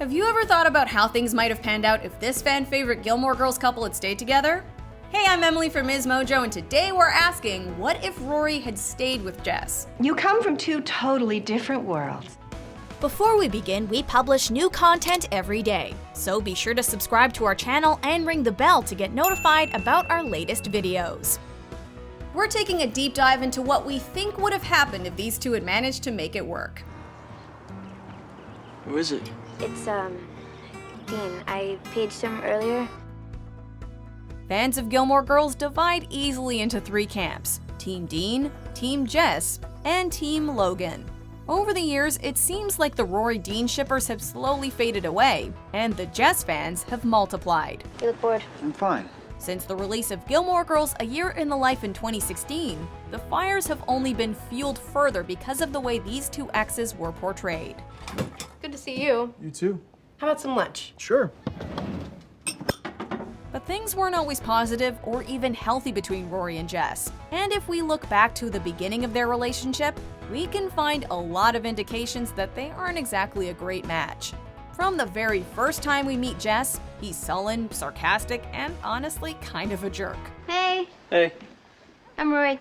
Have you ever thought about how things might have panned out if this fan-favorite Gilmore Girls couple had stayed together? Hey, I'm Emily from MsMojo, and today we're asking, what if Rory had stayed with Jess? You come from two totally different worlds. Before we begin, we publish new content every day, so be sure to subscribe to our channel and ring the bell to get notified about our latest videos. We're taking a deep dive into what we think would have happened if these two had managed to make it work. Who is it? It's, Dean. I paged him earlier. Fans of Gilmore Girls divide easily into three camps: Team Dean, Team Jess, and Team Logan. Over the years, it seems like the Rory-Dean shippers have slowly faded away, and the Jess fans have multiplied. You look bored. I'm fine. Since the release of Gilmore Girls: A Year in the Life in 2016, the fires have only been fueled further because of the way these two exes were portrayed. Good to see you. You too. How about some lunch? Sure. But things weren't always positive or even healthy between Rory and Jess. And if we look back to the beginning of their relationship, we can find a lot of indications that they aren't exactly a great match. From the very first time we meet Jess, he's sullen, sarcastic, and honestly kind of a jerk. Hey, Hey. I'm Rory.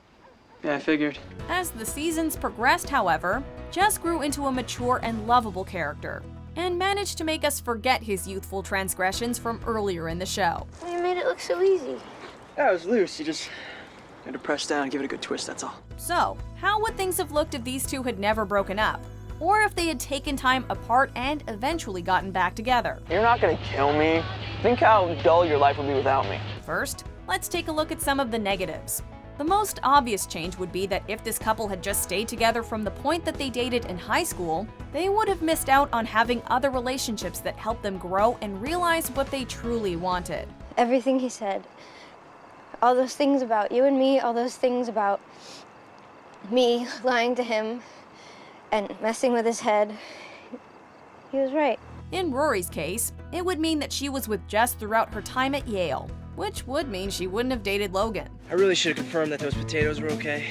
Yeah, I figured. As the seasons progressed, however, Jess grew into a mature and lovable character, and managed to make us forget his youthful transgressions from earlier in the show. You made it look so easy. Yeah, it was loose. You just had to press down and give it a good twist, that's all. So, how would things have looked if these two had never broken up? Or if they had taken time apart and eventually gotten back together? You're not gonna kill me. Think how dull your life would be without me. First, let's take a look at some of the negatives. The most obvious change would be that if this couple had just stayed together from the point that they dated in high school, they would have missed out on having other relationships that helped them grow and realize what they truly wanted. Everything he said. All those things about you and me, all those things about me lying to him and messing with his head. He was right. In Rory's case, it would mean that she was with Jess throughout her time at Yale, which would mean she wouldn't have dated Logan. I really should have confirmed that those potatoes were okay.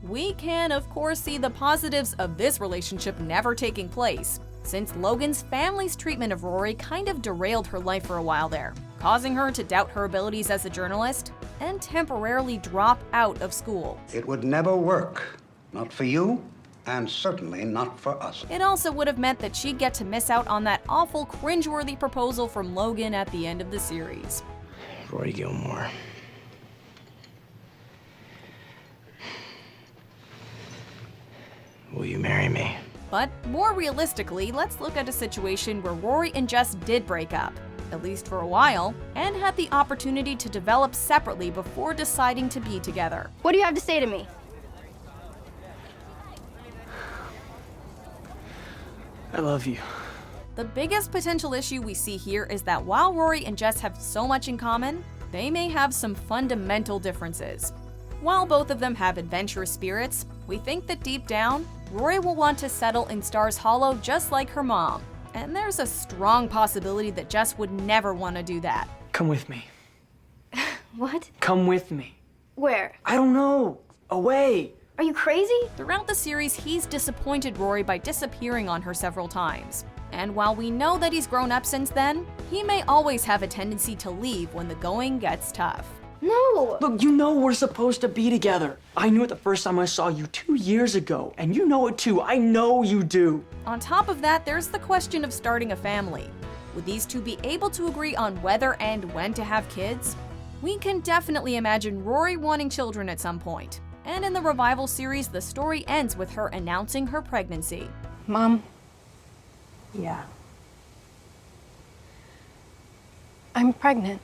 We can, of course, see the positives of this relationship never taking place, since Logan's family's treatment of Rory kind of derailed her life for a while there, causing her to doubt her abilities as a journalist and temporarily drop out of school. It would never work. Not for you, and certainly not for us. It also would have meant that she'd get to miss out on that awful, cringeworthy proposal from Logan at the end of the series. Rory Gilmore. Will you marry me? But more realistically, let's look at a situation where Rory and Jess did break up, at least for a while, and had the opportunity to develop separately before deciding to be together. What do you have to say to me? I love you. The biggest potential issue we see here is that while Rory and Jess have so much in common, they may have some fundamental differences. While both of them have adventurous spirits, we think that deep down, Rory will want to settle in Stars Hollow just like her mom. And there's a strong possibility that Jess would never want to do that. Come with me. What? Come with me. Where? I don't know. Away. Are you crazy? Throughout the series, he's disappointed Rory by disappearing on her several times. And while we know that he's grown up since then, he may always have a tendency to leave when the going gets tough. No! Look, you know we're supposed to be together. I knew it the first time I saw you 2 years ago, and you know it too. I know you do. On top of that, there's the question of starting a family. Would these two be able to agree on whether and when to have kids? We can definitely imagine Rory wanting children at some point. And in the revival series, the story ends with her announcing her pregnancy. Mom? Yeah. I'm pregnant.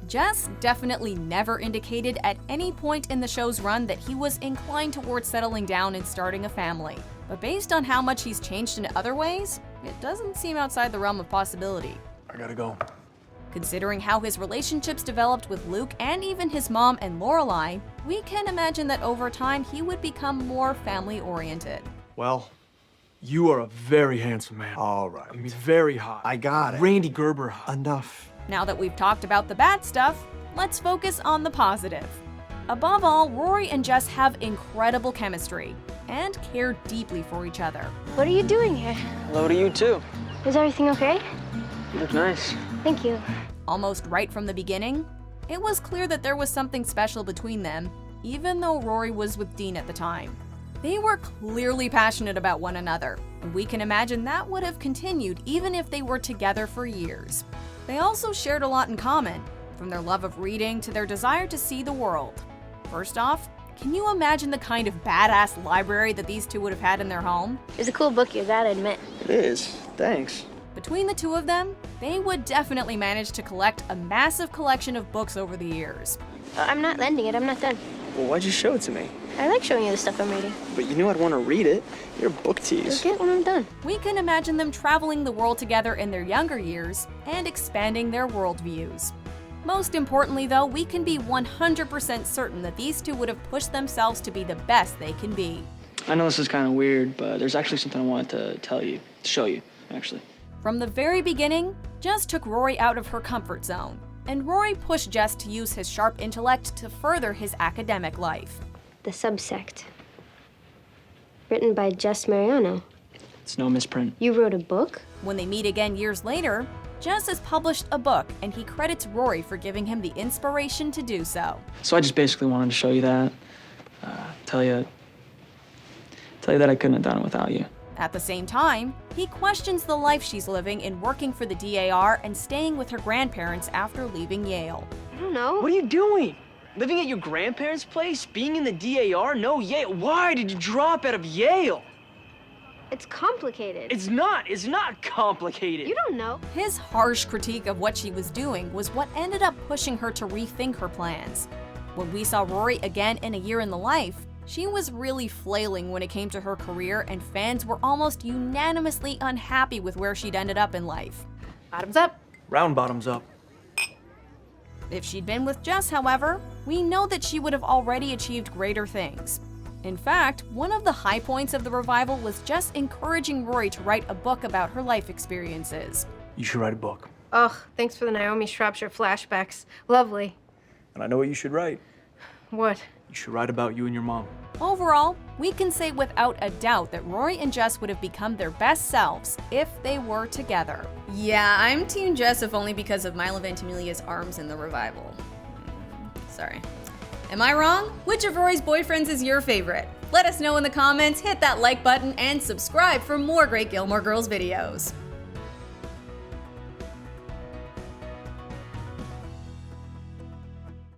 Jess definitely never indicated at any point in the show's run that he was inclined towards settling down and starting a family. But based on how much he's changed in other ways, it doesn't seem outside the realm of possibility. I gotta go. Considering how his relationships developed with Luke and even his mom and Lorelai, we can imagine that over time he would become more family-oriented. Well, you are a very handsome man. All right. I mean, very hot. I got it. Randy Gerber hot. Enough. Now that we've talked about the bad stuff, let's focus on the positive. Above all, Rory and Jess have incredible chemistry and care deeply for each other. What are you doing here? Hello to you too. Is everything okay? You look nice. Thank you. Almost right from the beginning, it was clear that there was something special between them, even though Rory was with Dean at the time. They were clearly passionate about one another, and we can imagine that would have continued even if they were together for years. They also shared a lot in common, from their love of reading to their desire to see the world. First off, can you imagine the kind of badass library that these two would have had in their home? It's a cool book, you gotta admit. It is. Thanks. Between the two of them, they would definitely manage to collect a massive collection of books over the years. I'm not lending it, I'm not done. Well, why'd you show it to me? I like showing you the stuff I'm reading. But you knew I'd want to read it. You're a book tease. Just get when I'm done. We can imagine them traveling the world together in their younger years and expanding their worldviews. Most importantly, though, we can be 100% certain that these two would have pushed themselves to be the best they can be. I know this is kind of weird, but there's actually something I wanted to tell you, show you, actually. From the very beginning, Jess took Rory out of her comfort zone, and Rory pushed Jess to use his sharp intellect to further his academic life. The Subsect. Written by Jess Mariano. It's no misprint. You wrote a book? When they meet again years later, Jess has published a book, and he credits Rory for giving him the inspiration to do so. So I just basically wanted to show you that. Tell you that I couldn't have done it without you. At the same time, he questions the life she's living in working for the DAR and staying with her grandparents after leaving Yale. I don't know. What are you doing? Living at your grandparents' place? Being in the DAR? No, Yale. Why did you drop out of Yale? It's complicated. It's not complicated. You don't know. His harsh critique of what she was doing was what ended up pushing her to rethink her plans. When we saw Rory again in A Year in the Life, she was really flailing when it came to her career, and fans were almost unanimously unhappy with where she'd ended up in life. Bottoms up. Round bottoms up. If she'd been with Jess, however, we know that she would have already achieved greater things. In fact, one of the high points of the revival was Jess encouraging Rory to write a book about her life experiences. You should write a book. Ugh, thanks for the Naomi Shropshire flashbacks. Lovely. And I know what you should write. What? You should write about you and your mom. Overall, we can say without a doubt that Rory and Jess would have become their best selves if they were together. Yeah, I'm Team Jess if only because of Milo Ventimiglia's arms in the revival. Sorry. Am I wrong? Which of Rory's boyfriends is your favorite? Let us know in the comments, hit that like button, and subscribe for more great Gilmore Girls videos.